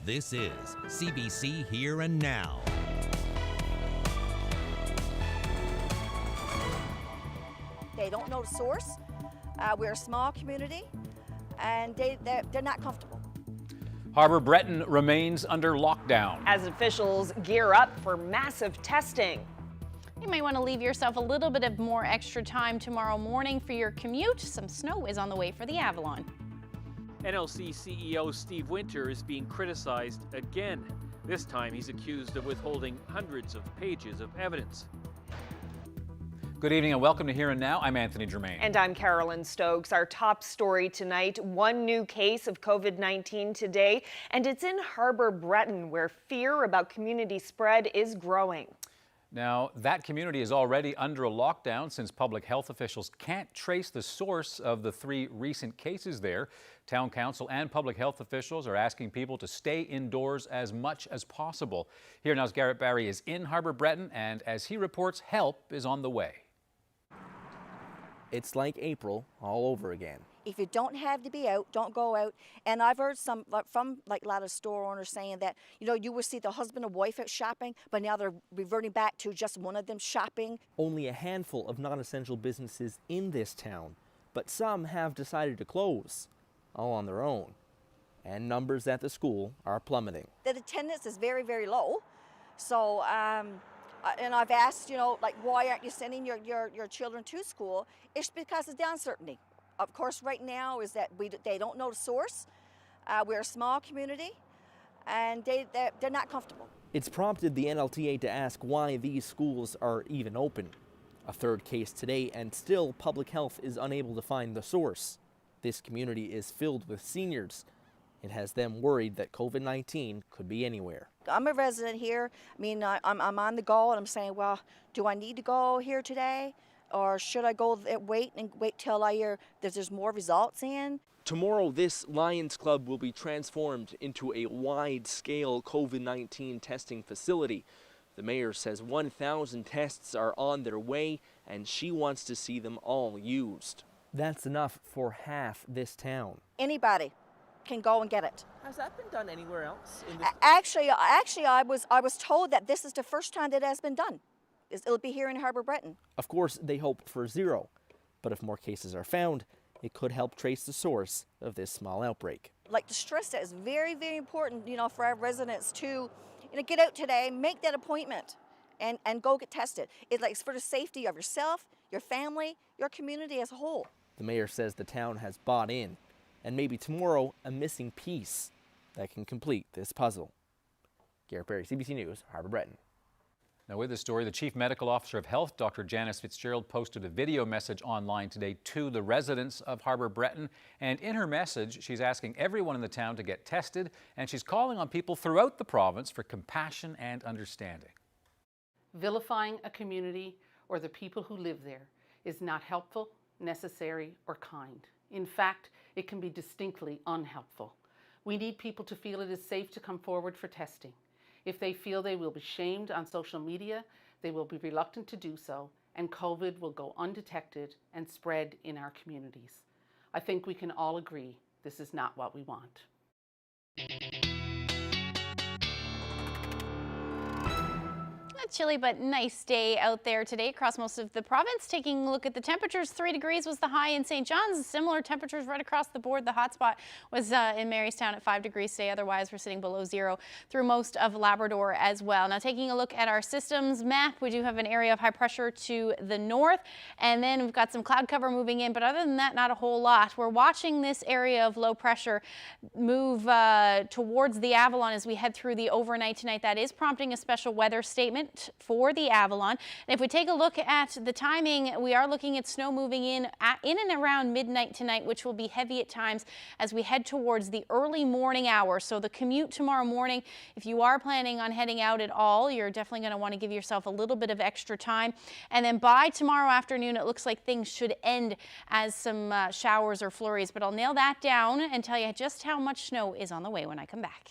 This is CBC Here and Now. They don't know the source. We're a small community, and they're not comfortable. Harbour Breton remains under lockdown as officials gear up for massive testing. You might want to leave yourself a little bit of more extra time tomorrow morning for your commute. Some snow is on the way for the Avalon. NLC CEO Steve Winter is being criticized again. This time he's accused of withholding hundreds of pages of evidence. Good evening and welcome to Here and Now. I'm Anthony Germain. And I'm Carolyn Stokes. Our top story tonight, one new case of COVID-19 today, and it's in Harbour Breton, where fear about community spread is growing. Now, that community is already under a lockdown since public health officials can't trace the source of the 3 recent cases there. Town council and public health officials are asking people to stay indoors as much as possible. Here Now's Garrett Barry is in Harbour Breton, and as he reports, help is on the way. It's like April all over again. If you don't have to be out, don't go out. And I've heard from a lot of store owners saying that, you will see the husband and wife out shopping, but now they're reverting back to just one of them shopping. Only a handful of non-essential businesses in this town, but some have decided to close, all on their own. And numbers at the school are plummeting. The attendance is very, very low. So, and I've asked, why aren't you sending your children to school? It's because of the uncertainty. Of course, right now is that they don't know the source. We're a small community, and they're not comfortable. It's prompted the NLTA to ask why these schools are even open. A 3rd case today, and still public health is unable to find the source. This community is filled with seniors. It has them worried that COVID-19 could be anywhere. I'm a resident here. I mean, I'm on the go, and I'm saying, well, do I need to go here today? Or should I go wait till I hear that there's more results in? Tomorrow, this Lions Club will be transformed into a wide-scale COVID-19 testing facility. The mayor says 1,000 tests are on their way, and she wants to see them all used. That's enough for half this town. Anybody can go and get it. Has that been done anywhere else? Actually, I was told that this is the first time that it has been done. It'll be here in Harbour Breton. Of course, they hope for 0, but if more cases are found, it could help trace the source of this small outbreak. Like to stress that it's very, very important, for our residents to, get out today, make that appointment, and go get tested. It's for the safety of yourself, your family, your community as a whole. The mayor says the town has bought in, and maybe tomorrow a missing piece that can complete this puzzle. Garrett Barry, CBC News, Harbour Breton. Now with this story, the Chief Medical Officer of Health, Dr. Janice Fitzgerald, posted a video message online today to the residents of Harbour Breton. And in her message, she's asking everyone in the town to get tested, and she's calling on people throughout the province for compassion and understanding. Vilifying a community or the people who live there is not helpful, necessary, or kind. In fact, it can be distinctly unhelpful. We need people to feel it is safe to come forward for testing. If they feel they will be shamed on social media, they will be reluctant to do so, and COVID will go undetected and spread in our communities. I think we can all agree this is not what we want. A chilly but nice day out there today across most of the province. Taking a look at the temperatures, 3 degrees was the high in St. John's. Similar temperatures right across the board. The hot spot was in Marystown at 5 degrees today. Otherwise, we're sitting below 0 through most of Labrador as well. Now, taking a look at our systems map, we do have an area of high pressure to the north, and then we've got some cloud cover moving in, but other than that, not a whole lot. We're watching this area of low pressure move towards the Avalon as we head through the overnight tonight. That is prompting a special weather statement for the Avalon. And if we take a look at the timing, we are looking at snow moving in and around midnight tonight, which will be heavy at times as we head towards the early morning hours. So the commute tomorrow morning, if you are planning on heading out at all, you're definitely going to want to give yourself a little bit of extra time. And then by tomorrow afternoon, it looks like things should end as some showers or flurries. But I'll nail that down and tell you just how much snow is on the way when I come back.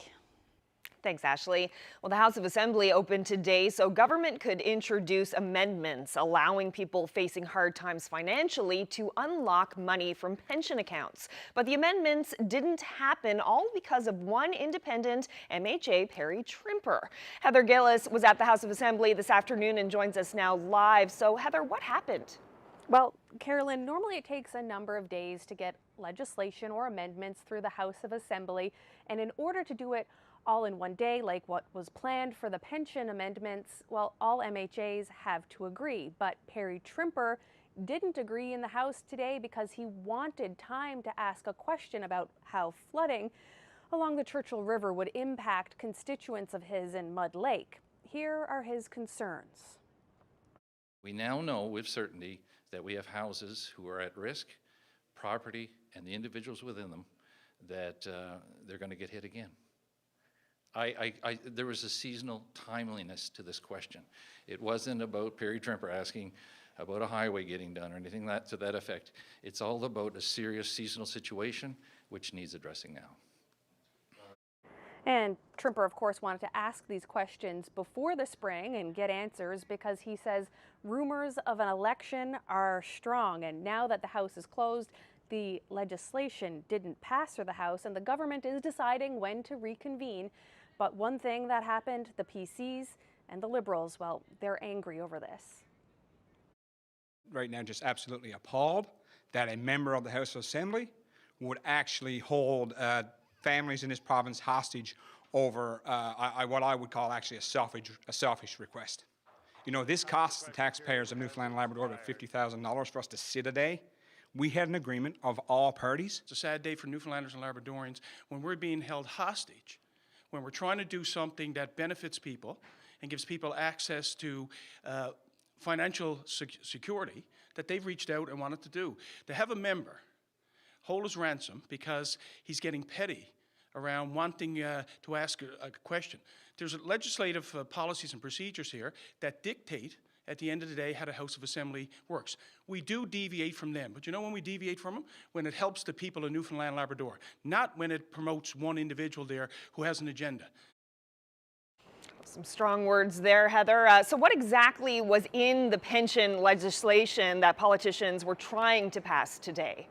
Thanks, Ashley. Well, the House of Assembly opened today so government could introduce amendments allowing people facing hard times financially to unlock money from pension accounts. But the amendments didn't happen, all because of one independent MHA, Perry Trimper. Heather Gillis was at the House of Assembly this afternoon and joins us now live. So, Heather, what happened? Well, Carolyn, normally it takes a number of days to get legislation or amendments through the House of Assembly, and in order to do it all in one day, like what was planned for the pension amendments, well, all MHAs have to agree. But Perry Trimper didn't agree in the House today because he wanted time to ask a question about how flooding along the Churchill River would impact constituents of his in Mud Lake. Here are his concerns. We now know with certainty that we have houses who are at risk, property and the individuals within them, that they're going to get hit again. There was a seasonal timeliness to this question. It wasn't about Perry Trimper asking about a highway getting done or anything to that effect. It's all about a serious seasonal situation which needs addressing now. And Trimper, of course, wanted to ask these questions before the spring and get answers because he says rumors of an election are strong. And now that the House is closed, the legislation didn't pass through the House and the government is deciding when to reconvene. But one thing that happened, the PCs and the Liberals, well, they're angry over this. Right now, just absolutely appalled that a member of the House of Assembly would actually hold families in this province hostage over what I would call actually a selfish request. You know, this costs the taxpayers of Newfoundland and Labrador about $50,000 for us to sit a day. We had an agreement of all parties. It's a sad day for Newfoundlanders and Labradorians when we're being held hostage, when we're trying to do something that benefits people and gives people access to financial security that they've reached out and wanted to do. To have a member hold his ransom because he's getting petty around wanting to ask a question. There's legislative policies and procedures here that dictate at the end of the day how the House of Assembly works. We do deviate from them, but you know when we deviate from them? When it helps the people of Newfoundland and Labrador, not when it promotes one individual there who has an agenda. Some strong words there, Heather. So what exactly was in the pension legislation that politicians were trying to pass today?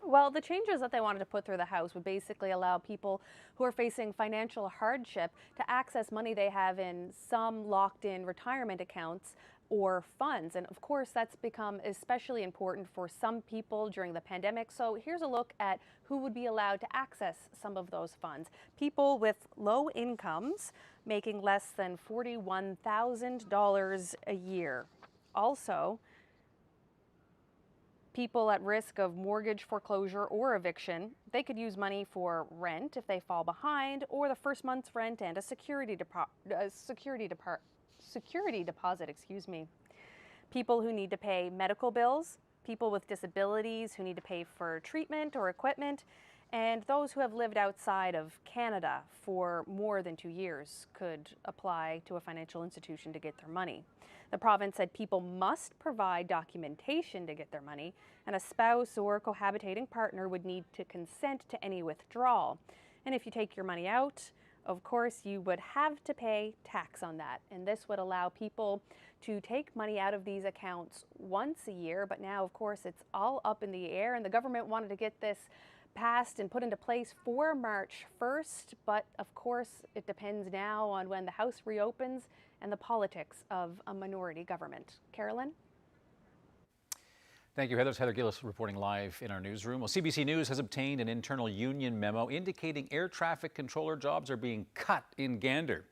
Well, the changes that they wanted to put through the House would basically allow people who are facing financial hardship to access money they have in some locked-in retirement accounts or funds. And of course, that's become especially important for some people during the pandemic. So here's a look at who would be allowed to access some of those funds. People with low incomes making less than $41,000 a year. Also, people at risk of mortgage foreclosure or eviction, they could use money for rent if they fall behind, or the first month's rent and a security deposit, People who need to pay medical bills, people with disabilities who need to pay for treatment or equipment, and those who have lived outside of Canada for more than 2 years could apply to a financial institution to get their money. The province said people must provide documentation to get their money, and a spouse or cohabitating partner would need to consent to any withdrawal. And if you take your money out, of course, you would have to pay tax on that. And this would allow people to take money out of these accounts once a year. But now, of course, it's all up in the air, and the government wanted to get this passed and put into place for March 1st. But of course, it depends now on when the House reopens and the politics of a minority government. Carolyn? Thank you, Heather. It's Heather Gillis reporting live in our newsroom. Well, CBC News has obtained an internal union memo indicating air traffic controller jobs are being cut in Gander.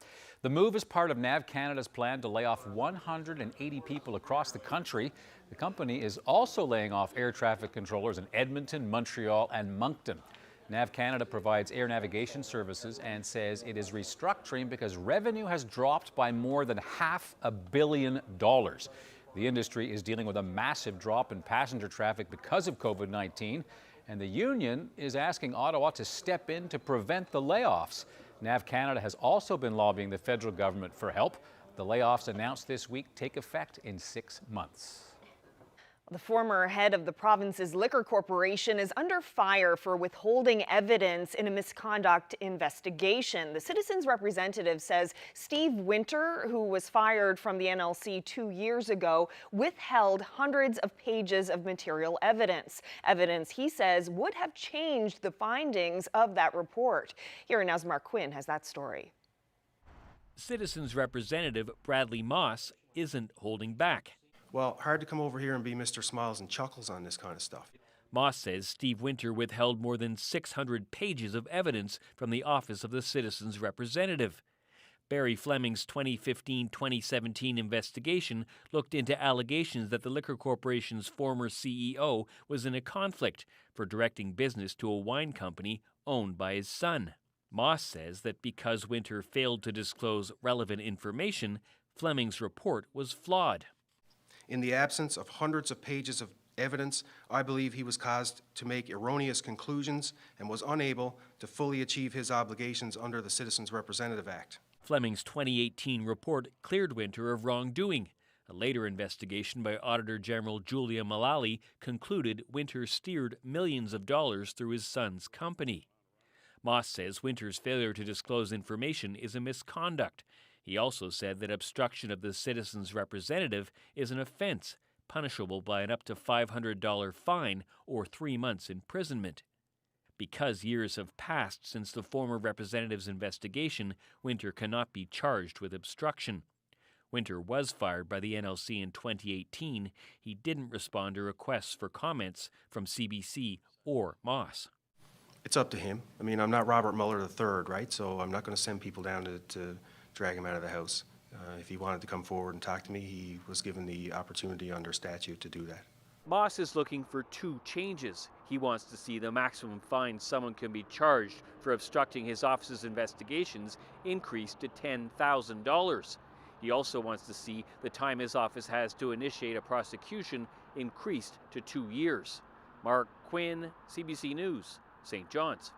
The move is part of Nav Canada's plan to lay off 180 people across the country. The company is also laying off air traffic controllers in Edmonton, Montreal, and Moncton. Nav Canada provides air navigation services and says it is restructuring because revenue has dropped by more than $500 million. The industry is dealing with a massive drop in passenger traffic because of COVID-19, and the union is asking Ottawa to step in to prevent the layoffs. Nav Canada has also been lobbying the federal government for help. The layoffs announced this week take effect in 6 months. The former head of the province's liquor corporation is under fire for withholding evidence in a misconduct investigation. The citizens' representative says Steve Winter, who was fired from the NLC 2 years ago, withheld hundreds of pages of material evidence. Evidence he says would have changed the findings of that report. Here Now's Mark Quinn has that story. Citizens Representative Bradley Moss isn't holding back. Well, hard to come over here and be Mr. Smiles and Chuckles on this kind of stuff. Moss says Steve Winter withheld more than 600 pages of evidence from the Office of the Citizens Representative. Barry Fleming's 2015-2017 investigation looked into allegations that the Liquor Corporation's former CEO was in a conflict for directing business to a wine company owned by his son. Moss says that because Winter failed to disclose relevant information, Fleming's report was flawed. In the absence of hundreds of pages of evidence, I believe he was caused to make erroneous conclusions and was unable to fully achieve his obligations under the Citizens Representative Act. Fleming's 2018 report cleared Winter of wrongdoing. A later investigation by Auditor General Julia Mullally concluded Winter steered millions of dollars through his son's company. Moss says Winter's failure to disclose information is a misconduct. He also said that obstruction of the citizen's representative is an offense, punishable by an up to $500 fine or 3 months imprisonment. Because years have passed since the former representative's investigation, Winter cannot be charged with obstruction. Winter was fired by the NLC in 2018. He didn't respond to requests for comments from CBC or Moss. It's up to him. I mean, I'm not Robert Mueller III, right? So I'm not going to send people down to drag him out of the house. If he wanted to come forward and talk to me, he was given the opportunity under statute to do that. Moss is looking for 2 changes. He wants to see the maximum fine someone can be charged for obstructing his office's investigations increased to $10,000. He also wants to see the time his office has to initiate a prosecution increased to 2 years. Mark Quinn, CBC News, St. John's.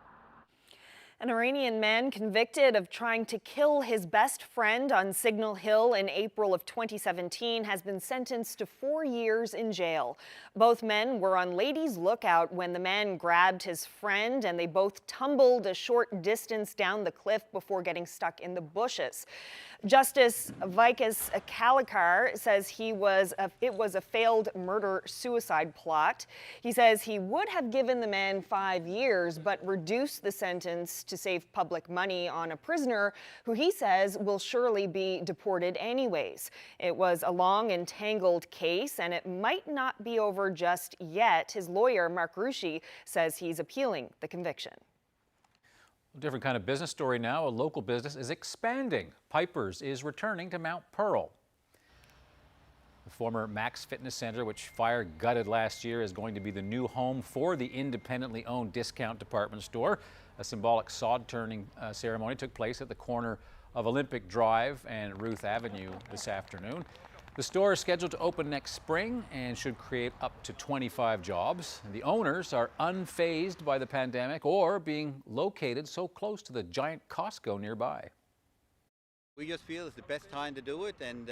An Iranian man convicted of trying to kill his best friend on Signal Hill in April of 2017 has been sentenced to 4 years in jail. Both men were on Ladies' Lookout when the man grabbed his friend and they both tumbled a short distance down the cliff before getting stuck in the bushes. Justice Vikas Kalikar says it was a failed murder-suicide plot. He says he would have given the man 5 years but reduced the sentence to save public money on a prisoner who he says will surely be deported anyways. It was a long and tangled case and it might not be over just yet. His lawyer, Mark Ruschi, says he's appealing the conviction. Different kind of business story now. A local business is expanding. Piper's is returning to Mount Pearl. The former Max Fitness Center, which fire gutted last year, is going to be the new home for the independently owned discount department store. A symbolic sod turning ceremony took place at the corner of Olympic Drive and Ruth Avenue this afternoon. The store is scheduled to open next spring and should create up to 25 jobs. The owners are unfazed by the pandemic or being located so close to the giant Costco nearby. We just feel it's the best time to do it, and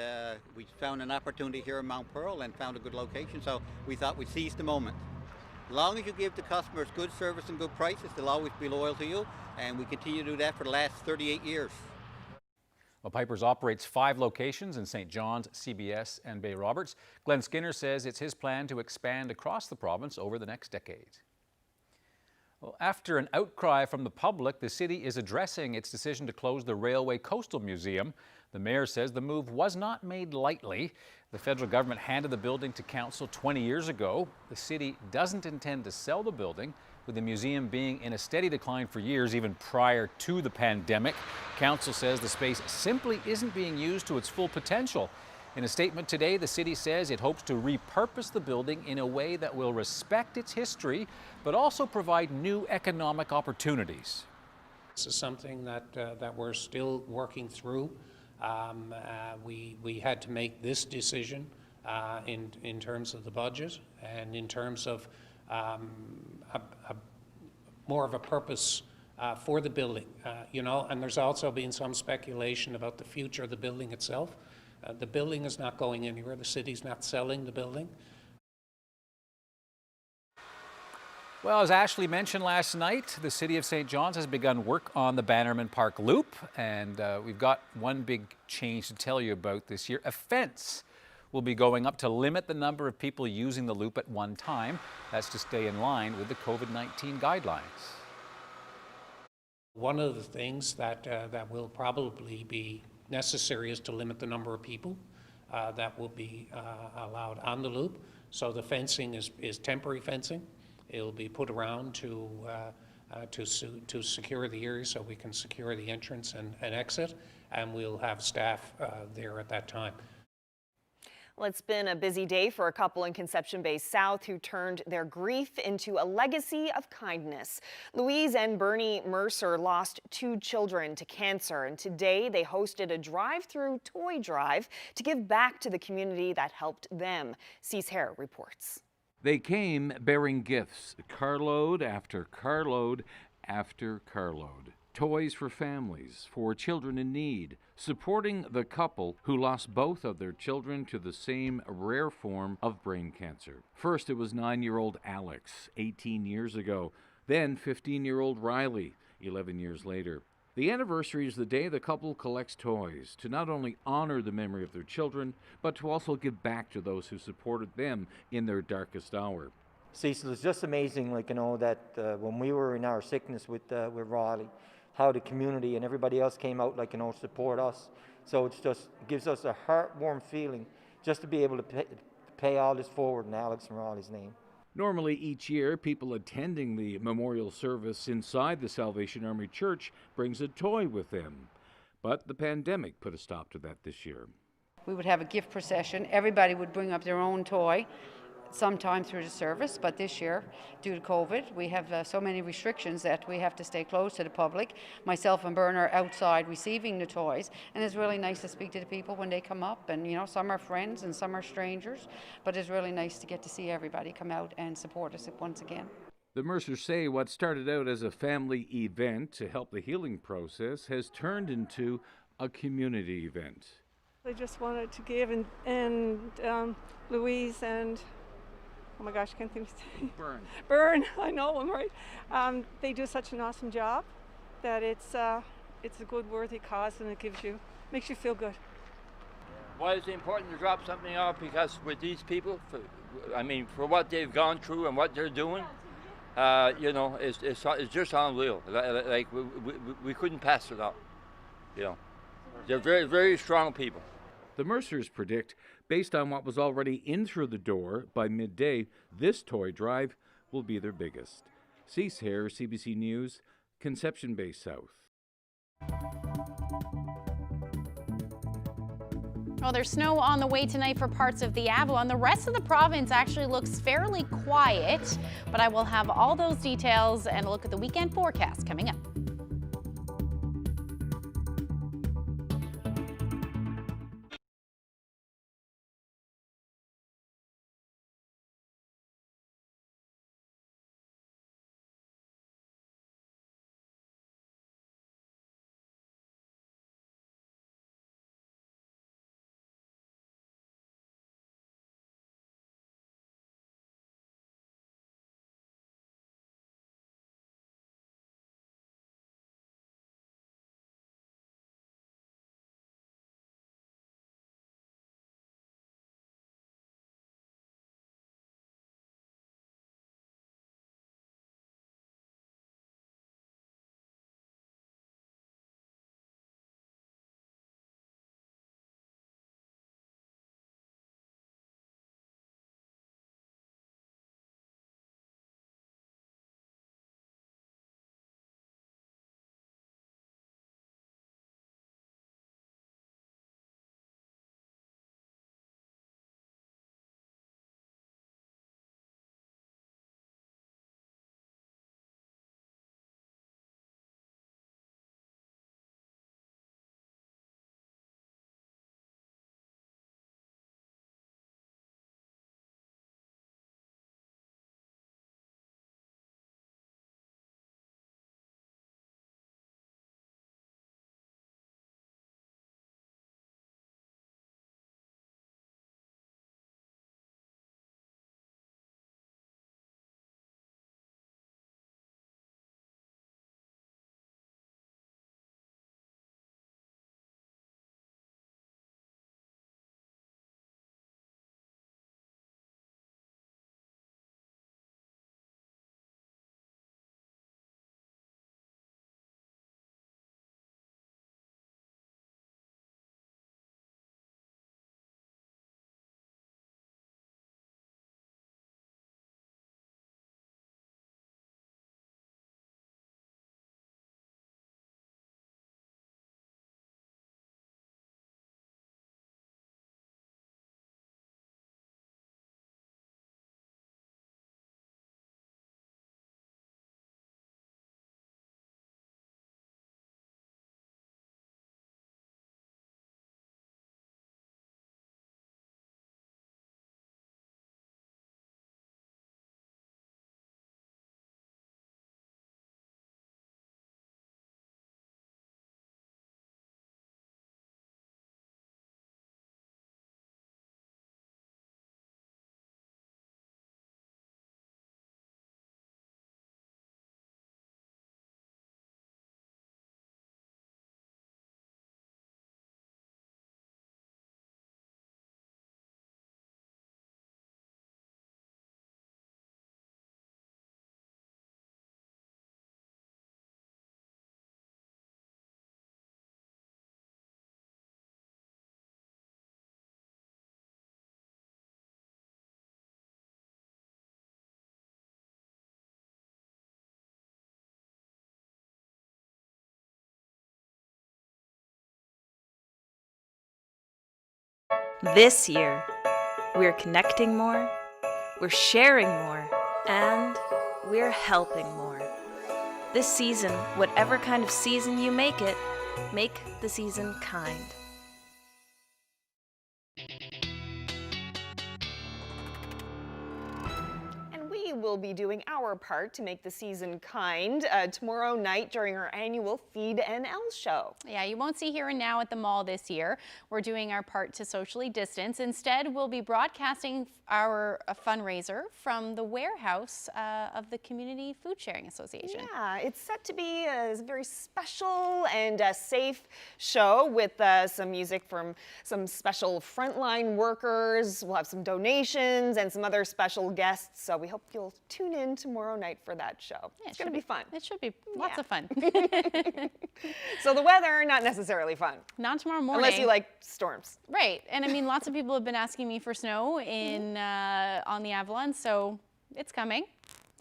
we found an opportunity here in Mount Pearl and found a good location, so we thought we'd seize the moment. As long as you give the customers good service and good prices, they'll always be loyal to you, and we continue to do that for the last 38 years. Well, Piper's operates 5 locations in St. John's, CBS, and Bay Roberts. Glenn Skinner says it's his plan to expand across the province over the next decade. Well, after an outcry from the public, the city is addressing its decision to close the Railway Coastal Museum. The mayor says the move was not made lightly. The federal government handed the building to council 20 years ago. The city doesn't intend to sell the building, with the museum being in a steady decline for years, even prior to the pandemic. Council says the space simply isn't being used to its full potential. In a statement today, the city says it hopes to repurpose the building in a way that will respect its history, but also provide new economic opportunities. This is something that we're still working through. We had to make this decision in terms of the budget and in terms of more of a purpose for the building, and there's also been some speculation about the future of the building itself. The building is not going anywhere. The city's not selling the building. Well, as Ashley mentioned last night, the City of St. John's has begun work on the Bannerman Park Loop, and we've got one big change to tell you about this year. A fence will be going up to limit the number of people using the loop at one time. That's to stay in line with the COVID-19 guidelines. One of the things that will probably be necessary is to limit the number of people that will be allowed on the loop. So the fencing is temporary fencing. It'll be put around to secure the area so we can secure the entrance and exit, and we'll have staff there at that time. Well, it's been a busy day for a couple in Conception Bay South who turned their grief into a legacy of kindness. Louise and Bernie Mercer lost 2 children to cancer, and today they hosted a drive-through toy drive to give back to the community that helped them. Cease Hare reports. They came bearing gifts, carload after carload after carload. Toys for families, for children in need, supporting the couple who lost both of their children to the same rare form of brain cancer. First, it was 9-year-old Alex, 18 years ago. Then 15-year-old Riley, 11 years later. The anniversary is the day the couple collects toys to not only honor the memory of their children, but to also give back to those who supported them in their darkest hour. Cecil, it's just amazing, that when we were in our sickness with Riley, how the community and everybody else came out, support us. So it gives us a heartwarming feeling just to be able to pay all this forward in Alex and Riley's name. Normally each year, people attending the memorial service inside the Salvation Army Church brings a toy with them. But the pandemic put a stop to that this year. We would have a gift procession. Everybody would bring up their own toy sometime through the service, but this year, due to COVID, we have so many restrictions that we have to stay close to the public. Myself and Bern are outside receiving the toys, and it's really nice to speak to the people when they come up, and some are friends and some are strangers, but it's really nice to get to see everybody come out and support us once again. The Mercers say what started out as a family event to help the healing process has turned into a community event. I just wanted to give, and Louise and oh my gosh, I can't think of his name. Bern, I know him, right? They do such an awesome job that it's a good, worthy cause, and it makes you feel good. Why is it important to drop something off? Because with these people, for what they've gone through and what they're doing, it's just unreal. We couldn't pass it up. They're very, very strong people. The Mercers predict, based on what was already in through the door, by midday, this toy drive will be their biggest. Cease Hare, CBC News, Conception Bay South. Well, there's snow on the way tonight for parts of the Avalon. The rest of the province actually looks fairly quiet, but I will have all those details and a look at the weekend forecast coming up. This year, we're connecting more, we're sharing more, and we're helping more. This season, whatever kind of season you make it, make the season kind. We will be doing our part to make the season kind tomorrow night during our annual Feed NL show. Yeah, you won't see Here and Now at the mall this year. We're doing our part to socially distance. Instead, we'll be broadcasting our fundraiser from the warehouse of the Community Food Sharing Association. Yeah, it's set to be a very special and safe show with some music from some special frontline workers. We'll have some donations and some other special guests. So we hope you'll tune in tomorrow night for that show. Yeah, it's going to be fun. It should be lots of fun. So the weather, not necessarily fun. Not tomorrow morning. Unless you like storms. Right. And I mean, lots of people have been asking me for snow in on the Avalon, so it's coming.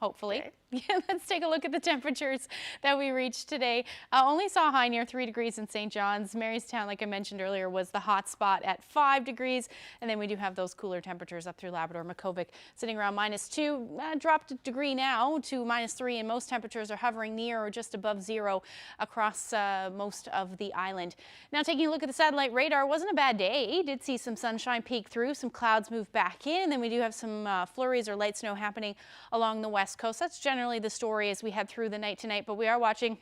Hopefully. Okay. Yeah, let's take a look at the temperatures that we reached today. Only saw a high near 3 degrees in St. John's. Marystown, like I mentioned earlier, was the hot spot at 5 degrees. And then we do have those cooler temperatures up through Labrador. Makovic sitting around -2, dropped a degree now to -3, and most temperatures are hovering near or just above 0 across most of the island. Now taking a look at the satellite radar, wasn't a bad day. Did see some sunshine peek through, some clouds move back in, and then we do have some flurries or light snow happening along the west coast. That's generally the story as we head through the night tonight, but we are watching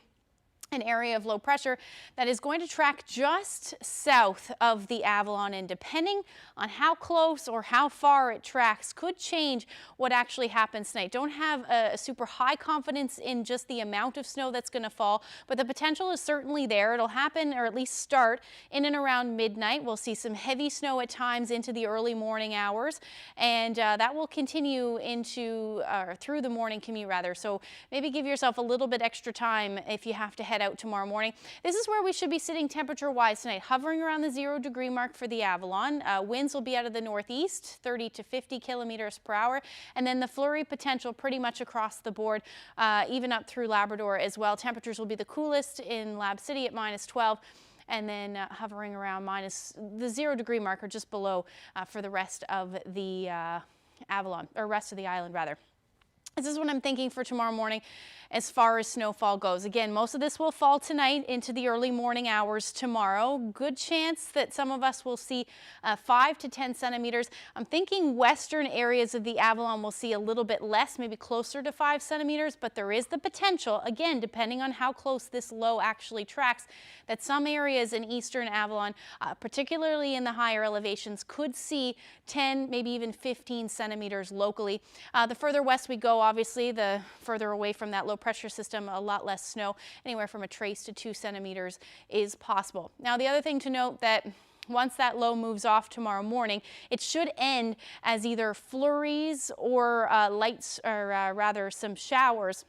an area of low pressure that is going to track just south of the Avalon, and depending on how close or how far it tracks could change what actually happens tonight. Don't have a super high confidence in just the amount of snow that's going to fall, but the potential is certainly there. It'll happen, or at least start, in and around midnight. We'll see some heavy snow at times into the early morning hours, and that will continue into through the morning commute rather. So maybe give yourself a little bit extra time if you have to head out tomorrow morning. This is where we should be sitting temperature-wise tonight, hovering around the 0 degree mark for the Avalon. Winds will be out of the northeast, 30 to 50 kilometers per hour, and then the flurry potential pretty much across the board, even up through Labrador as well. Temperatures will be the coolest in Lab City at -12. And then hovering around the 0 degree mark or just below for the rest of the Avalon, or rest of the island rather. This is what I'm thinking for tomorrow morning as far as snowfall goes. Again, most of this will fall tonight into the early morning hours tomorrow. Good chance that some of us will see 5 to 10 centimeters. I'm thinking western areas of the Avalon will see a little bit less, maybe closer to 5 centimeters, but there is the potential, again, depending on how close this low actually tracks, that some areas in eastern Avalon, particularly in the higher elevations, could see 10, maybe even 15 centimeters locally. The further west we go, obviously, the further away from that low pressure system, a lot less snow. Anywhere from a trace to 2 centimeters is possible. Now, the other thing to note that once that low moves off tomorrow morning, it should end as either flurries or lights, or rather some showers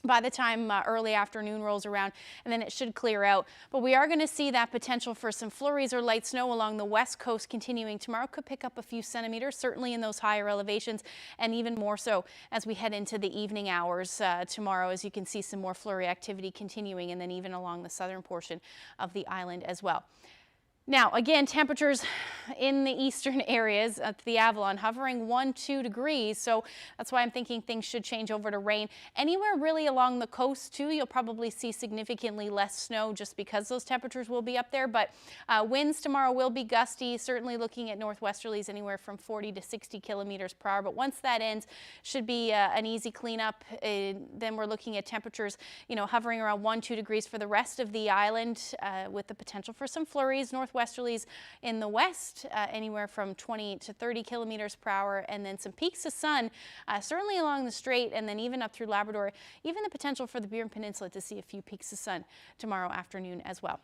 by the time early afternoon rolls around, and then it should clear out. But we are going to see that potential for some flurries or light snow along the west coast continuing tomorrow. Could pick up a few centimeters, certainly in those higher elevations, and even more so as we head into the evening hours tomorrow, as you can see some more flurry activity continuing, and then even along the southern portion of the island as well. Now, again, temperatures in the eastern areas at the Avalon hovering 1-2 degrees. So that's why I'm thinking things should change over to rain. Anywhere really along the coast, too, you'll probably see significantly less snow just because those temperatures will be up there. But winds tomorrow will be gusty, certainly looking at northwesterlies anywhere from 40 to 60 kilometers per hour. But once that ends, should be an easy cleanup. Then we're looking at temperatures, hovering around 1-2 degrees for the rest of the island, with the potential for some flurries, northwesterlies in the west, anywhere from 20 to 30 kilometers per hour, and then some peaks of sun, certainly along the strait, and then even up through Labrador, even the potential for the Burin Peninsula to see a few peaks of sun tomorrow afternoon as well.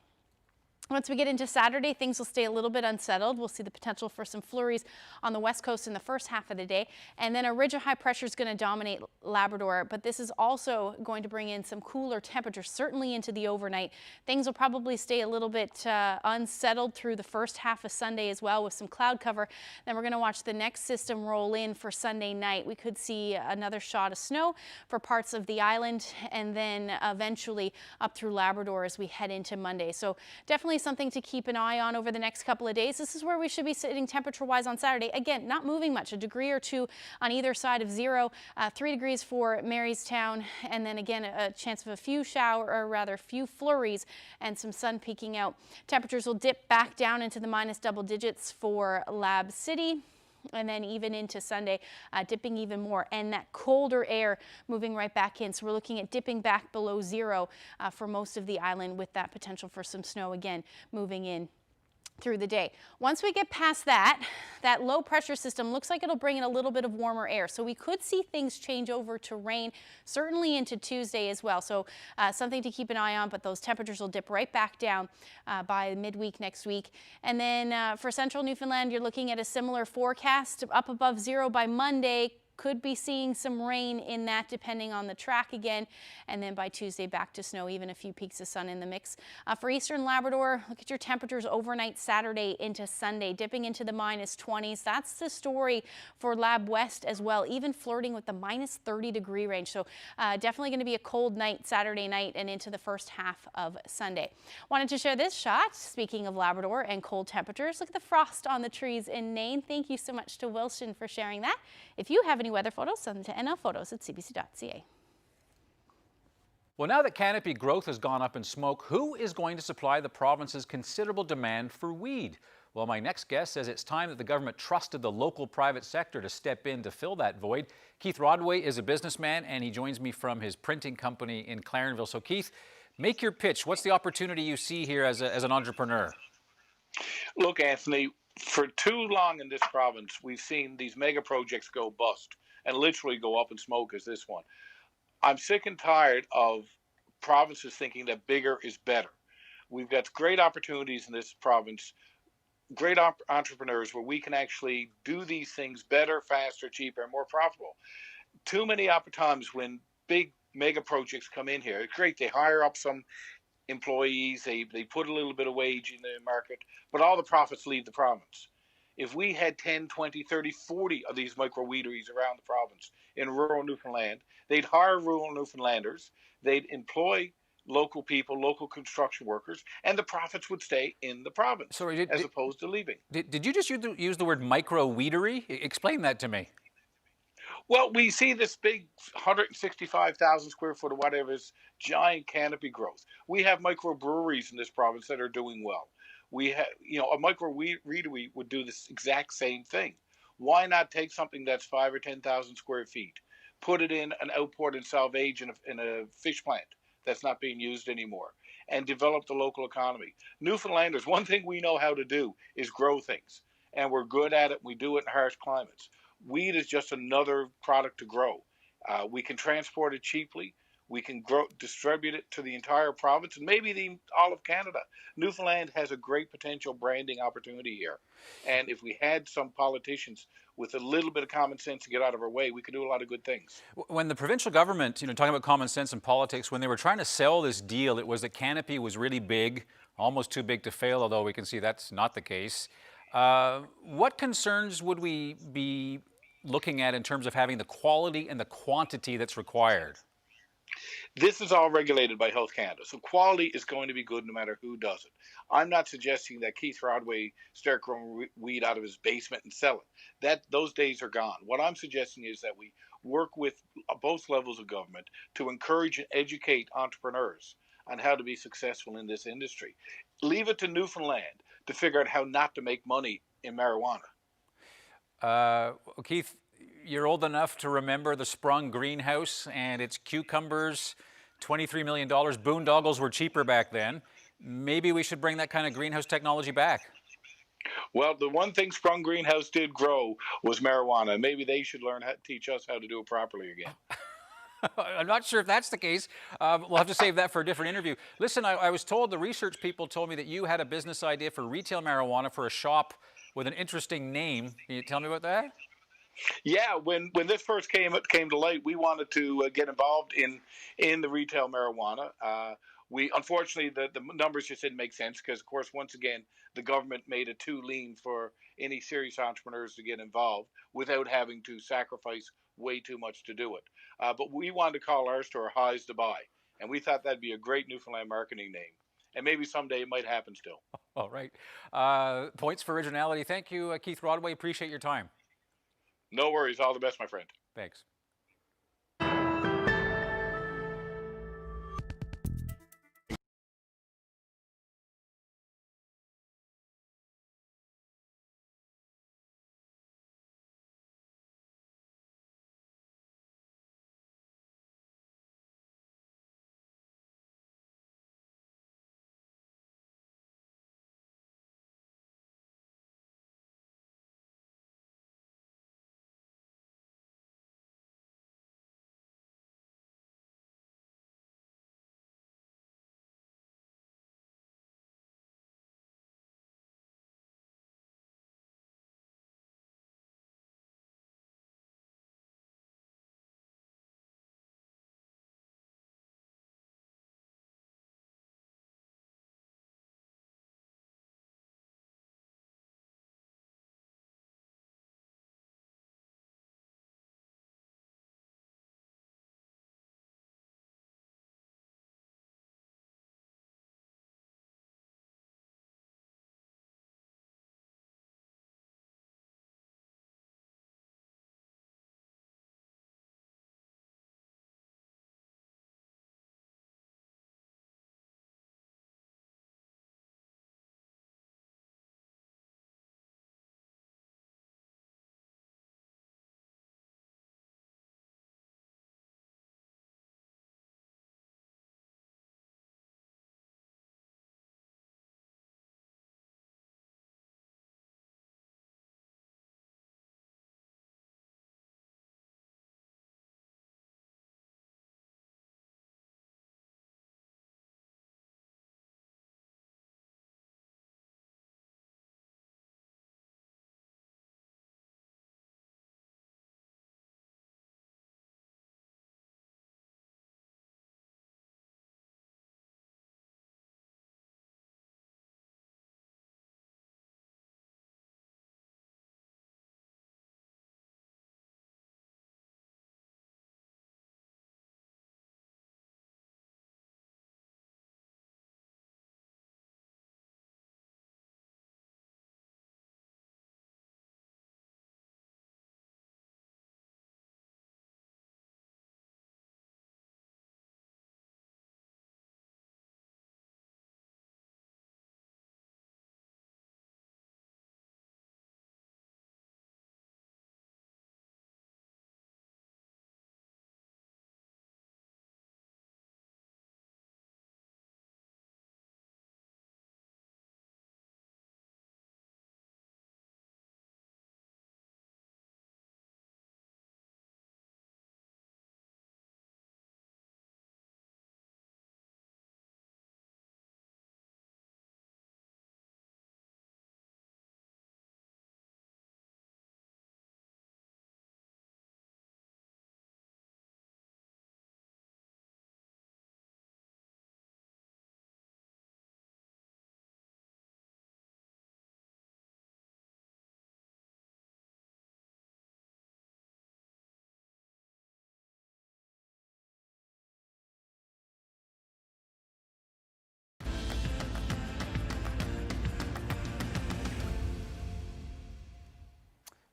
Once we get into Saturday, things will stay a little bit unsettled. We'll see the potential for some flurries on the west coast in the first half of the day. And then a ridge of high pressure is going to dominate Labrador, but this is also going to bring in some cooler temperatures, certainly into the overnight. Things will probably stay a little bit unsettled through the first half of Sunday as well, with some cloud cover. Then we're going to watch the next system roll in for Sunday night. We could see another shot of snow for parts of the island, and then eventually up through Labrador as we head into Monday. So definitely something to keep an eye on over the next couple of days. This is where we should be sitting temperature-wise on Saturday. Again, not moving much, a degree or two on either side of zero. 3 degrees for Marystown, and then again a chance of a few few flurries and some sun peeking out. Temperatures will dip back down into the minus double digits for Lab City. And then even into Sunday, dipping even more, and that colder air moving right back in. So we're looking at dipping back below zero for most of the island, with that potential for some snow again moving in through the day. Once we get past that low pressure system looks like it'll bring in a little bit of warmer air. So we could see things change over to rain, certainly into Tuesday as well. So something to keep an eye on, but those temperatures will dip right back down by midweek next week. And then for central Newfoundland, you're looking at a similar forecast, up above zero by Monday. Could be seeing some rain in that depending on the track again, and then by Tuesday back to snow, even a few peaks of sun in the mix. For eastern Labrador, look at your temperatures overnight Saturday into Sunday, dipping into the minus 20s. That's the story for Lab West as well, even flirting with the minus 30 degree range. So definitely going to be a cold night Saturday night and into the first half of Sunday. Wanted to share this shot, speaking of Labrador and cold temperatures. Look at the frost on the trees in Nain. Thank you so much to Wilson for sharing that. If you have any weather photos, send them to nlphotos@cbc.ca. Well, now that canopy growth has gone up in smoke, who is going to supply the province's considerable demand for weed? Well, my next guest says it's time that the government trusted the local private sector to step in to fill that void. Keith Rodway is a businessman, and he joins me from his printing company in Clarenville. So, Keith, make your pitch. What's the opportunity you see here as an entrepreneur? Look, Anthony, for too long in this province, we've seen these mega projects go bust and literally go up in smoke as this one. I'm sick and tired of provinces thinking that bigger is better. We've got great opportunities in this province, great entrepreneurs where we can actually do these things better, faster, cheaper, and more profitable. Too many times when big mega projects come in here, it's great, they hire up some employees, they put a little bit of wage in the market, but all the profits leave the province. If we had 10, 20, 30, 40 of these micro-weederys around the province in rural Newfoundland, they'd hire rural Newfoundlanders, they'd employ local people, local construction workers, and the profits would stay in the province as opposed to leaving. Did you just use the word micro-weedery? Explain that to me. Well, we see this big 165,000 square foot or whatever is giant canopy growth. We have microbreweries in this province that are doing well. We have, a micro-weedery would do this exact same thing. Why not take something that's 5,000 or 10,000 square feet, put it in an outport and salvage in a fish plant that's not being used anymore, and develop the local economy? Newfoundlanders, one thing we know how to do is grow things, and we're good at it. We do it in harsh climates. Weed is just another product to grow. We can transport it cheaply. We can distribute it to the entire province and maybe all of Canada. Newfoundland has a great potential branding opportunity here. And if we had some politicians with a little bit of common sense to get out of our way, we could do a lot of good things. When the provincial government, talking about common sense and politics, when they were trying to sell this deal, it was that canopy was really big, almost too big to fail, although we can see that's not the case. What concerns would we be looking at in terms of having the quality and the quantity that's required? This is all regulated by Health Canada, so quality is going to be good no matter who does it. I'm not suggesting that Keith Rodway start growing weed out of his basement and sell it. Those days are gone. What I'm suggesting is that we work with both levels of government to encourage and educate entrepreneurs on how to be successful in this industry. Leave it to Newfoundland to figure out how not to make money in marijuana. Keith, you're old enough to remember the Sprung greenhouse and its cucumbers, $23 million. Boondoggles were cheaper back then. Maybe we should bring that kind of greenhouse technology back. Well, the one thing Sprung Greenhouse did grow was marijuana. Maybe they should teach us how to do it properly again. I'm not sure if that's the case. We'll have to save that for a different interview. Listen, I was told, the research people told me that you had a business idea for retail marijuana for a shop with an interesting name. Can you tell me about that? Yeah, when this first came to light, we wanted to get involved in the retail marijuana. Unfortunately, the numbers just didn't make sense because, of course, once again, the government made it too lean for any serious entrepreneurs to get involved without having to sacrifice way too much to do it. But we wanted to call our store Highs to Buy, and we thought that'd be a great Newfoundland marketing name. and maybe someday it might happen still. All right. Points for originality. Thank you, Keith Rodway. Appreciate your time. No worries. All the best, my friend. Thanks.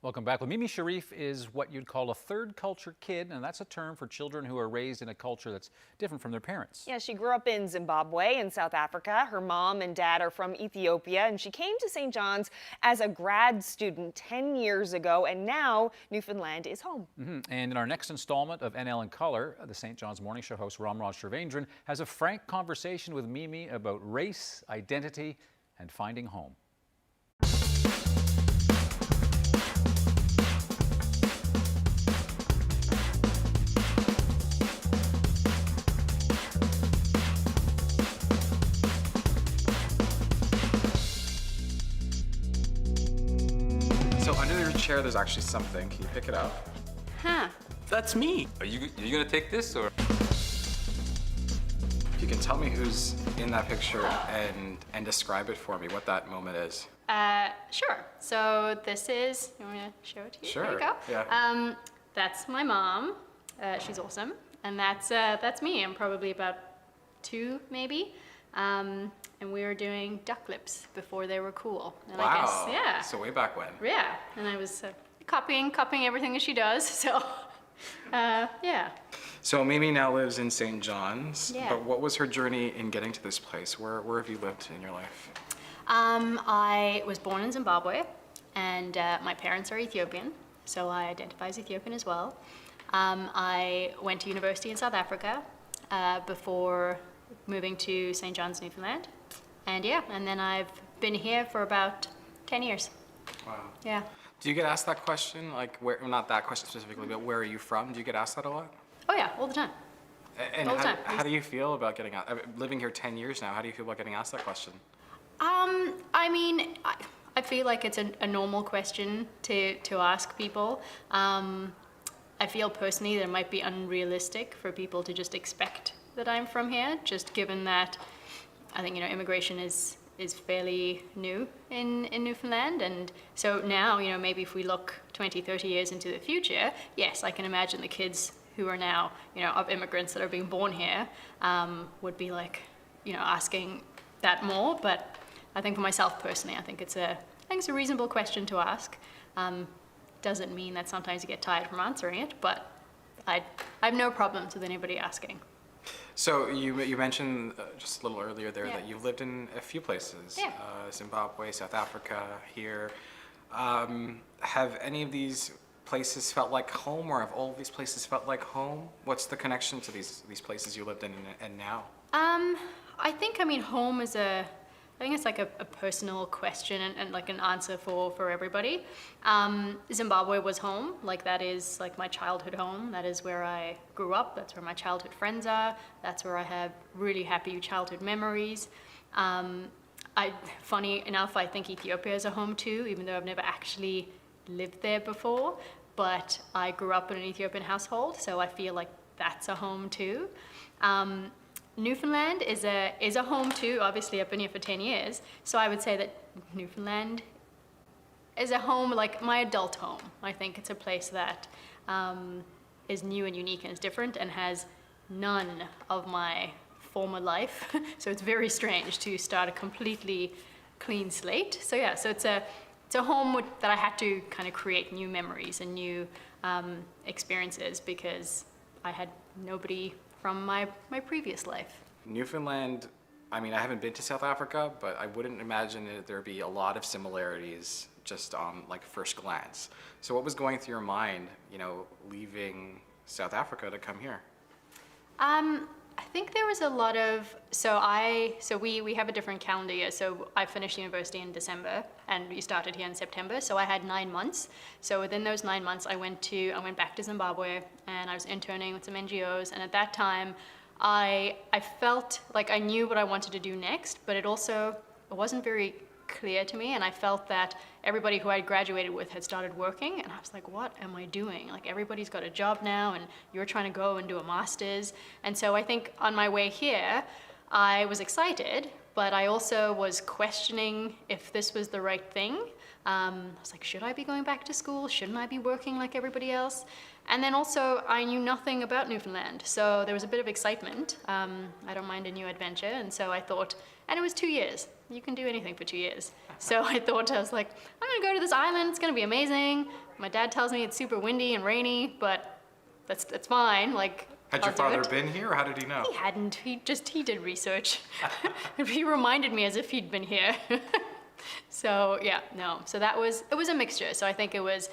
Welcome back. Well, Mimi Sharif is what you'd call a third culture kid, and that's a term for children who are raised in a culture that's different from their parents. Yeah, she grew up in Zimbabwe and South Africa. Her mom and dad are from Ethiopia, and she came to St. John's as a grad student 10 years ago, and now Newfoundland is home. And in our next installment of NL in Color, the St. John's Morning Show host Ramraj Shrivendran has a frank conversation with Mimi about race, identity, and finding home. Chair, there's actually something. Can you pick it up? Huh. That's me. Are you gonna take this, or? If you can tell me who's in that picture and describe it for me, what that moment is. Sure. So this is, you want me to show it to you? Sure. There you go. Yeah. That's my mom. She's awesome. And that's me. I'm probably about 2, maybe. and we were doing duck lips before they were cool. And Wow. I guess, yeah. So way back when. Yeah, and I was copying everything that she does, so yeah. So Mimi now lives in St. John's, Yeah. but what was her journey in getting to this place? Where have you lived in your life? I was born in Zimbabwe, and my parents are Ethiopian, so I identify as Ethiopian as well. I went to university in South Africa before moving to St. John's, Newfoundland. And yeah, and then I've been here for about 10 years. Wow. Yeah. Do you get asked that question? Like, where, not that question specifically, but where are you from? Do you get asked that a lot? Oh yeah, all the time. And All the time. how do you feel about getting asked? Living here 10 years now, how do you feel about getting asked that question? I mean, I feel like it's a normal question to ask people. I feel personally that it might be unrealistic for people to just expect that I'm from here, just given that I think, immigration is fairly new in Newfoundland. And so now, maybe if we look 20, 30 years into the future, yes, I can imagine the kids who are now, of immigrants that are being born here would be like, asking that more. But I think for myself personally, I think it's a reasonable question to ask. Doesn't mean that sometimes you get tired from answering it, but I have no problems with anybody asking. So you mentioned just a little earlier there that you've lived in a few places, Zimbabwe, South Africa, here. Have any of these places felt like home, or have all of these places felt like home? What's the connection to these places you lived in and now? I think, home is I think it's like a personal question and like an answer for everybody. Zimbabwe was home, like that is like my childhood home. That is where I grew up. That's where my childhood friends are. That's where I have really happy childhood memories. Funny enough, I think Ethiopia is a home too, even though I've never actually lived there before. But I grew up in an Ethiopian household, so I feel like that's a home too. Newfoundland is a home too. Obviously, I've been here for 10 years, so I would say that Newfoundland is a home, like my adult home. I think it's a place that is new and unique and is different and has none of my former life. So it's very strange to start a completely clean slate. So yeah, so it's a home that I had to kind of create new memories and new experiences because I had nobody from my previous life. Newfoundland, I haven't been to South Africa, but I wouldn't imagine that there'd be a lot of similarities just on like first glance. So what was going through your mind, leaving South Africa to come here? I think there was a lot of, we have a different calendar year. So I finished university in December and we started here in September. So I had 9 months. So within those 9 months, I went back to Zimbabwe and I was interning with some NGOs. And at that time, I felt like I knew what I wanted to do next, but it wasn't very clear to me. And I felt that everybody who I graduated with had started working. And I was like, what am I doing? Like everybody's got a job now and you're trying to go and do a master's. And so I think on my way here, I was excited, but I also was questioning if this was the right thing. I was like, should I be going back to school? Shouldn't I be working like everybody else? And then also, I knew nothing about Newfoundland, so there was a bit of excitement. I don't mind a new adventure, and so I thought, and it was 2 years. You can do anything for 2 years. So I was like, I'm gonna go to this island, it's gonna be amazing. My dad tells me it's super windy and rainy, but that's fine. Like, Had your father been here, or how did he know? He hadn't, he did research. He reminded me as if he'd been here. So yeah, no, so it was a mixture. So I think it was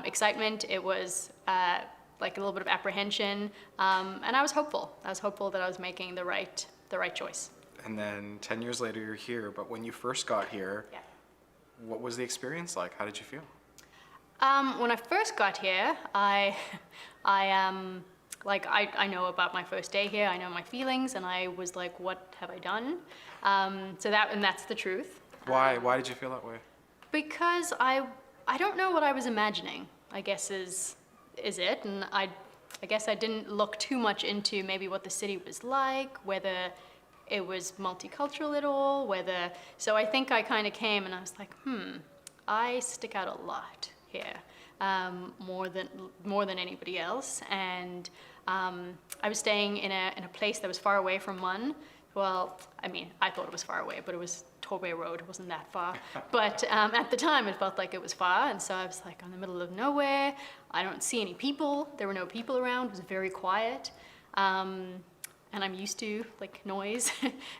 excitement, it was like a little bit of apprehension, and I was hopeful. I was hopeful that I was making the right choice. And then 10 years later, you're here. But when you first got here, what was the experience like? How did you feel? When I first got here, I know about my first day here. I know my feelings, and I was like, "What have I done?" That's the truth. Why did you feel that way? Because I don't know what I was imagining, I guess is it. And I guess I didn't look too much into maybe what the city was like, whether it was multicultural at all, so I think I kind of came and I was like, I stick out a lot here, more than anybody else. And I was staying in a place that was far away from MUN. Well, I mean, I thought it was far away, but it was Torbay Road. It wasn't that far. But at the time, it felt like it was far. And so I was like, in the middle of nowhere. I don't see any people. There were no people around. It was very quiet. And I'm used to like noise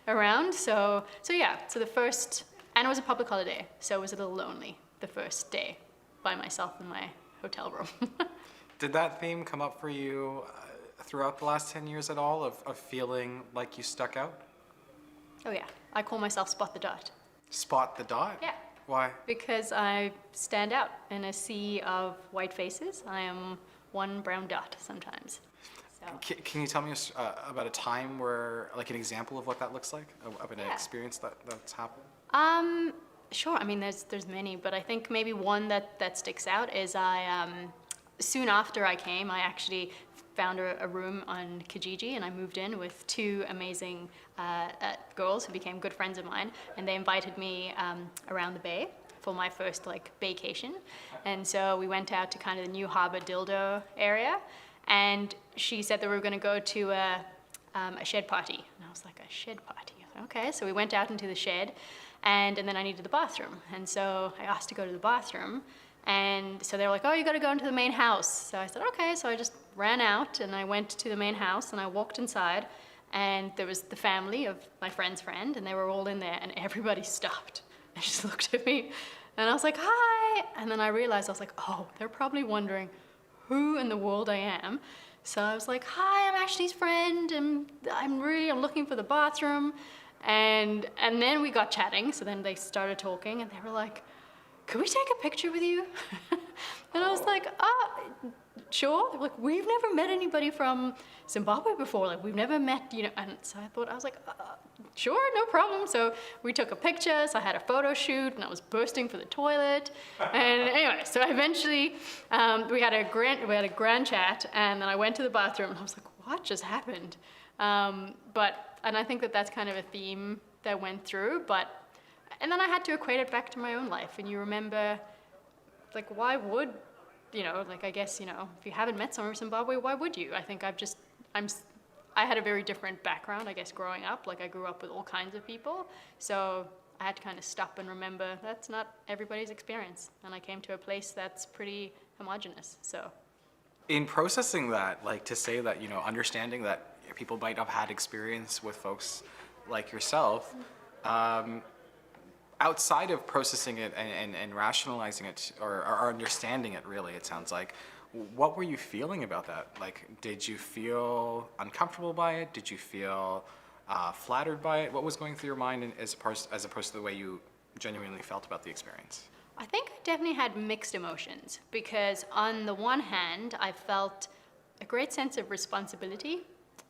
around. So yeah, so the first, and it was a public holiday. So it was a little lonely the first day by myself in my hotel room. Did that theme come up for you throughout the last 10 years at all, of feeling like you stuck out? Oh yeah, I call myself Spot the Dot. Spot the Dot? Yeah. Why? Because I stand out in a sea of white faces. I am one brown dot sometimes. So. Can you tell me about a time where, like an example of what that looks like, of an experience that's happened? Sure, I mean, there's many, but I think maybe one that sticks out is soon after I came, I actually found a room on Kijiji, and I moved in with two amazing girls who became good friends of mine, and they invited me around the bay for my first like vacation. And so we went out to kind of the New Harbour Dildo area, and she said that we were going to go to a shed party, and I was like, a shed party? Okay, so we went out into the shed, and then I needed the bathroom, and so I asked to go to the bathroom. And so they were like, oh, you got to go into the main house. So I said, okay. So I just ran out and I went to the main house and I walked inside, and there was the family of my friend's friend, and they were all in there, and everybody stopped and just looked at me. And I was like, hi. And then I realized, I was like, oh, they're probably wondering who in the world I am. So I was like, hi, I'm Ashley's friend, and I'm looking for the bathroom. And then we got chatting. So then they started talking, and they were like, could we take a picture with you? And I was like, sure. They were like, we've never met anybody from Zimbabwe before. Like, we've never met, and so I was like, sure, no problem. So we took a picture, so I had a photo shoot, and I was bursting for the toilet. And anyway, so eventually we had a grand chat, and then I went to the bathroom, and I was like, what just happened? And I think that's kind of a theme that went through, and then I had to equate it back to my own life. And you remember, like, why would, I guess, if you haven't met someone from Zimbabwe, why would you? I think I had a very different background, I guess, growing up. Like, I grew up with all kinds of people. So I had to kind of stop and remember that's not everybody's experience. And I came to a place that's pretty homogenous, so. In processing that, like, to say that, understanding that people might have had experience with folks like yourself, outside of processing it and rationalizing it or understanding it, really, it sounds like, what were you feeling about that? Like, did you feel uncomfortable by it? Did you feel flattered by it? What was going through your mind as opposed to the way you genuinely felt about the experience? I think I definitely had mixed emotions, because on the one hand, I felt a great sense of responsibility,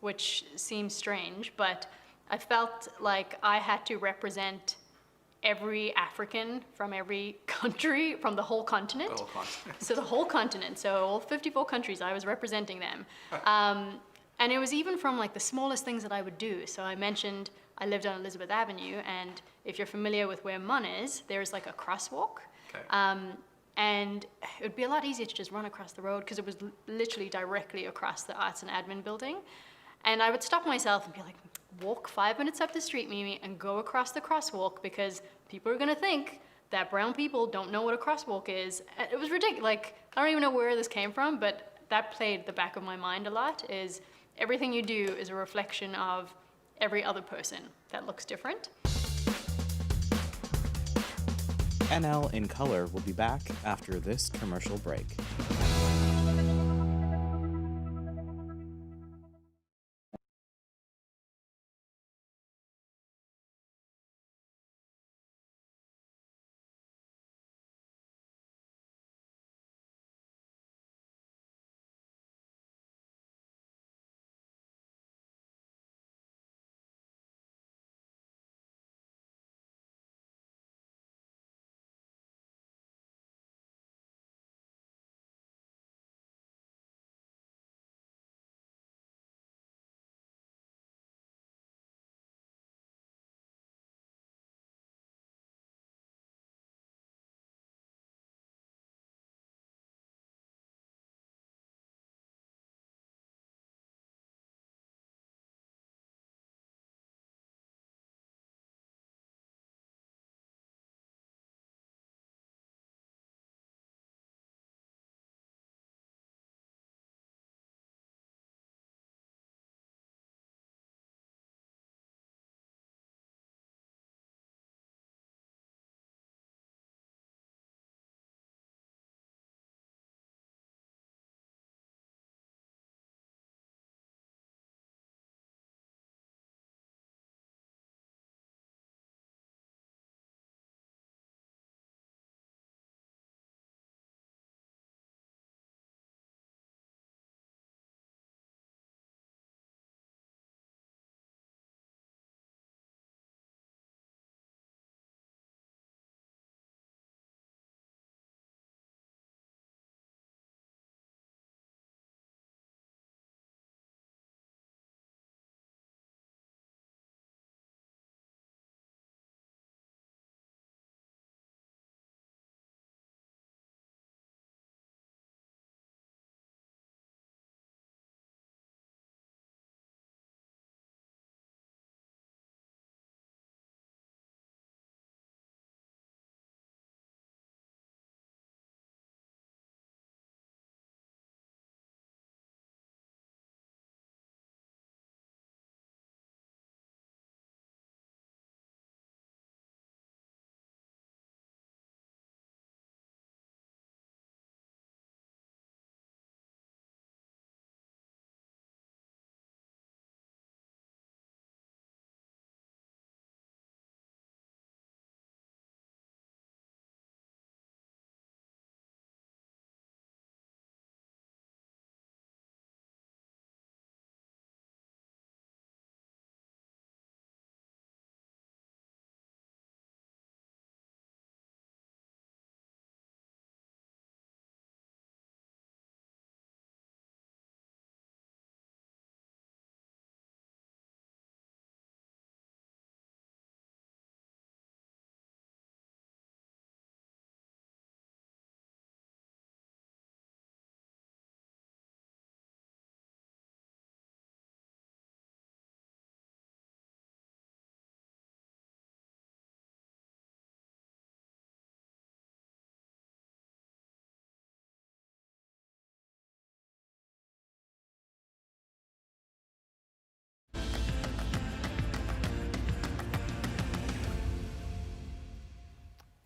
which seems strange, but I felt like I had to represent every African from every country, from the whole continent. The whole continent. So the whole continent, so all 54 countries, I was representing them. And it was even from like the smallest things that I would do. So I mentioned I lived on Elizabeth Avenue, and if you're familiar with where Mun is, there's like a crosswalk. Okay. And it would be a lot easier to just run across the road, because it was literally directly across the Arts and Admin building. And I would stop myself and be like, walk 5 minutes up the street, Mimi, and go across the crosswalk, because people are going to think that brown people don't know what a crosswalk is. It was ridiculous. Like, I don't even know where this came from, but that played the back of my mind a lot, is everything you do is a reflection of every other person that looks different. NL in Color will be back after this commercial break.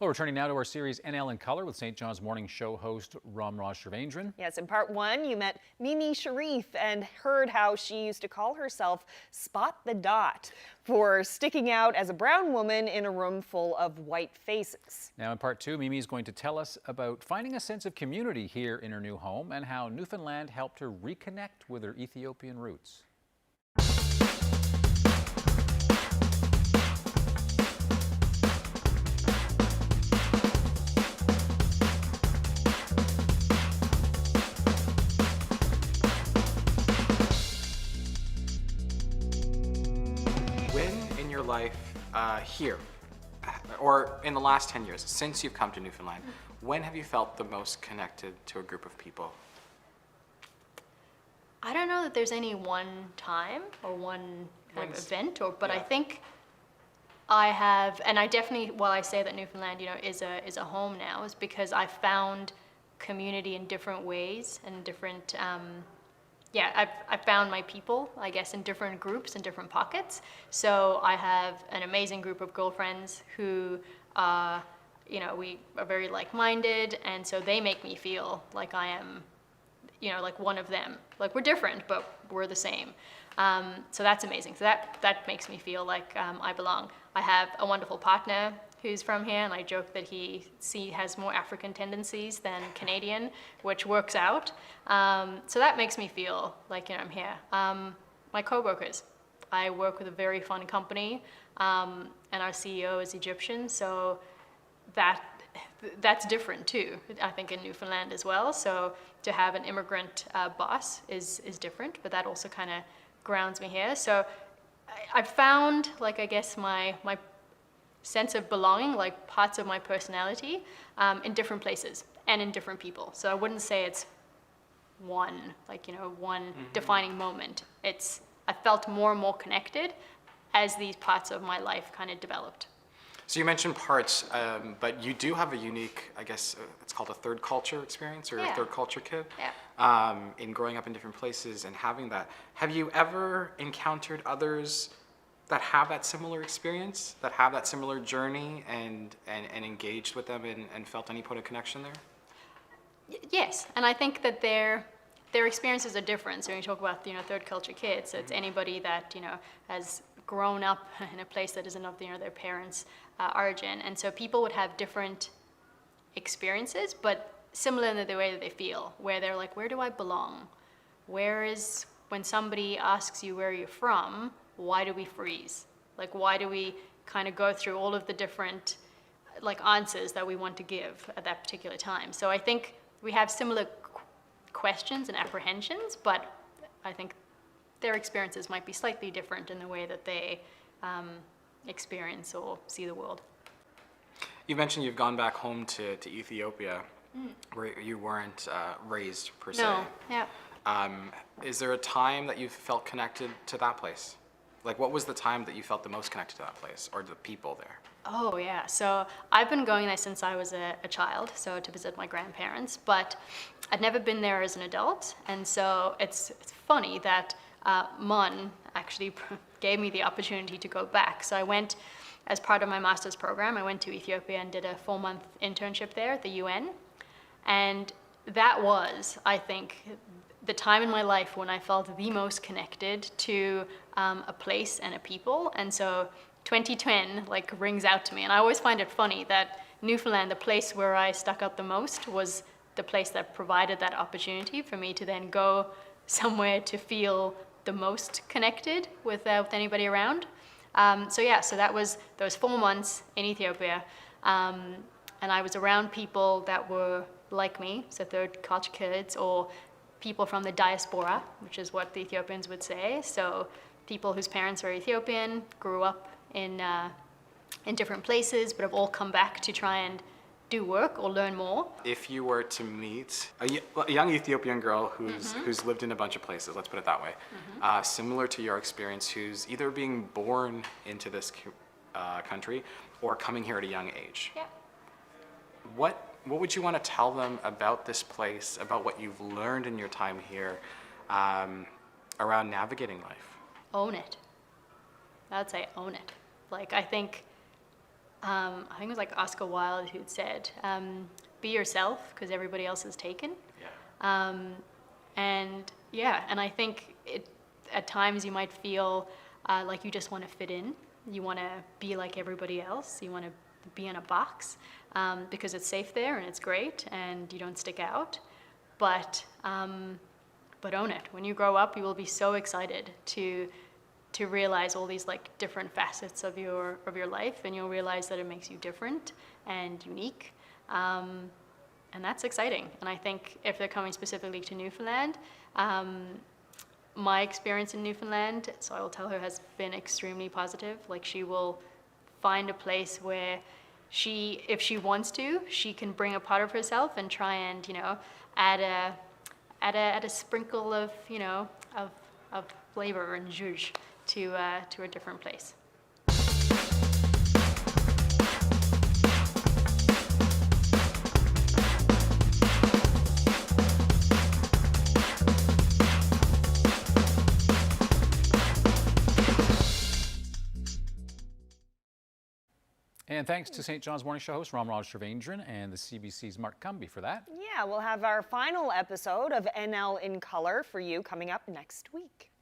Well, returning now to our series NL in Color with St. John's Morning Show host Ramraj Shrivendran. Yes, in part one, you met Mimi Sharif and heard how she used to call herself Spot the Dot for sticking out as a brown woman in a room full of white faces. Now in part two, Mimi is going to tell us about finding a sense of community here in her new home and how Newfoundland helped her reconnect with her Ethiopian roots. Life here, or in the last 10 years, since you've come to Newfoundland, when have you felt the most connected to a group of people? I don't know that there's any one time or one kind of event, but I think I have, and I definitely, while I say that Newfoundland, is a home now, is because I found community in different ways and different. I've found my people, I guess, in different groups and different pockets. So I have an amazing group of girlfriends who, we are very like-minded, and so they make me feel like I am, like one of them. Like we're different, but we're the same. So that's amazing. So that makes me feel like I belong. I have a wonderful partner who's from here, and I joke that he has more African tendencies than Canadian, which works out. So that makes me feel like I'm here. My co-workers, I work with a very fun company, and our CEO is Egyptian, so that's different too, I think, in Newfoundland as well. So to have an immigrant boss is different, but that also kind of grounds me here. So I've found, like, I guess my sense of belonging, like parts of my personality, in different places and in different people. So I wouldn't say it's one defining moment. I felt more and more connected as these parts of my life kind of developed. So you mentioned parts, but you do have a unique, I guess, it's called a third culture experience, or a third culture kid, in growing up in different places and having that. Have you ever encountered others that have that similar experience, that have that similar journey, and engaged with them and felt any point of connection there? Yes, and I think that their experiences are different. So when you talk about third culture kids, so it's anybody that has grown up in a place that isn't of their parents' origin, and so people would have different experiences, but similar in the way that they feel, where they're like, where do I belong? Whereas when somebody asks you where you're from, why do we freeze? Like, why do we kind of go through all of the different answers that we want to give at that particular time? So I think we have similar questions and apprehensions, but I think their experiences might be slightly different in the way that they experience or see the world. You mentioned you've gone back home to Ethiopia, where you weren't raised per se. No, yeah. Is there a time that you felt connected to that place? Like, what was the time that you felt the most connected to that place, or the people there? Oh, yeah. So I've been going there since I was a child, so to visit my grandparents, but I'd never been there as an adult. And so it's funny that MUN actually gave me the opportunity to go back. So I went, as part of my master's program, I went to Ethiopia and did a 4-month internship there at the UN. And that was, I think, the time in my life when I felt the most connected to a place and a people. And so 2010 rings out to me. And I always find it funny that Newfoundland, the place where I stuck out the most, was the place that provided that opportunity for me to then go somewhere to feel the most connected with anybody around. So that was those 4 months in Ethiopia. And I was around people that were like me, so third culture kids, or people from the diaspora, which is what the Ethiopians would say. So people whose parents are Ethiopian, grew up in different places, but have all come back to try and do work or learn more. If you were to meet a young Ethiopian girl who's lived in a bunch of places, let's put it that way, similar to your experience, who's either being born into this country or coming here at a young age, what would you want to tell them about this place, about what you've learned in your time here, around navigating life? Own it. I would say own it. I think I think it was like Oscar Wilde who'd said, be yourself because everybody else is taken. And I think at times you might feel like you just want to fit in. You want to be like everybody else. You want to be in a box because it's safe there and it's great and you don't stick out. But own it. When you grow up, you will be so excited to realize all these like different facets of your life, and you'll realize that it makes you different and unique, and that's exciting. And I think if they're coming specifically to Newfoundland, my experience in Newfoundland, so I will tell her, has been extremely positive. Like, she will find a place where if she wants to, she can bring a part of herself and try and add a sprinkle of of flavor and zhuzh to a different place. And thanks to St. John's Morning Show host Ramraj Shrivendran and the CBC's Mark Cumby for that. Yeah, we'll have our final episode of NL in Color for you coming up next week.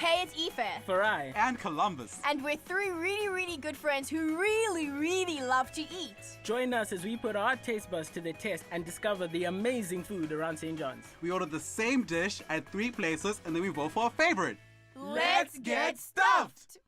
Hey, it's Aoife. Farai. And Columbus. And we're three really good friends who really love to eat. Join us as we put our taste buds to the test and discover the amazing food around St. John's. We order the same dish at 3 places and then we vote for a favorite. Let's get stuffed!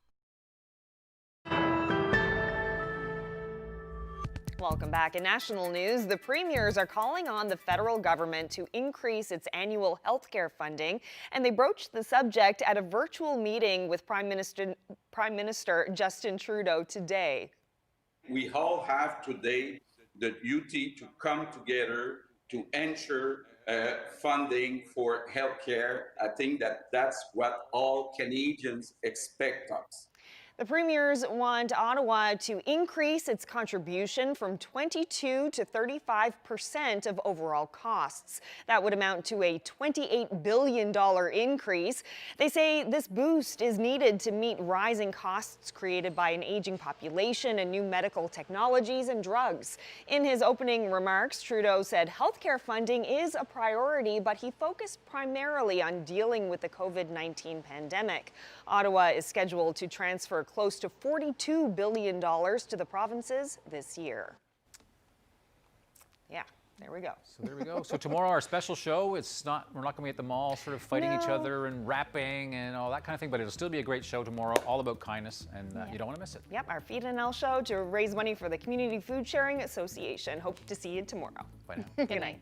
Welcome back. In national news, the premiers are calling on the federal government to increase its annual health care funding, and they broached the subject at a virtual meeting with Prime Minister Justin Trudeau today. We all have today the duty to come together to ensure funding for healthcare. I think that's what all Canadians expect us. The premiers want Ottawa to increase its contribution from 22% to 35% of overall costs. That would amount to a $28 billion increase. They say this boost is needed to meet rising costs created by an aging population and new medical technologies and drugs. In his opening remarks, Trudeau said healthcare funding is a priority, but he focused primarily on dealing with the COVID-19 pandemic. Ottawa is scheduled to transfer close to $42 billion to the provinces this year. Yeah, there we go. So there we go. So tomorrow our special show, we're not going to be at the mall sort of fighting each other and rapping and all that kind of thing, but it'll still be a great show tomorrow, all about kindness, and you don't want to miss it. Yep, our Feed and L show to raise money for the Community Food Sharing Association. Hope to see you tomorrow. Bye now. Good night.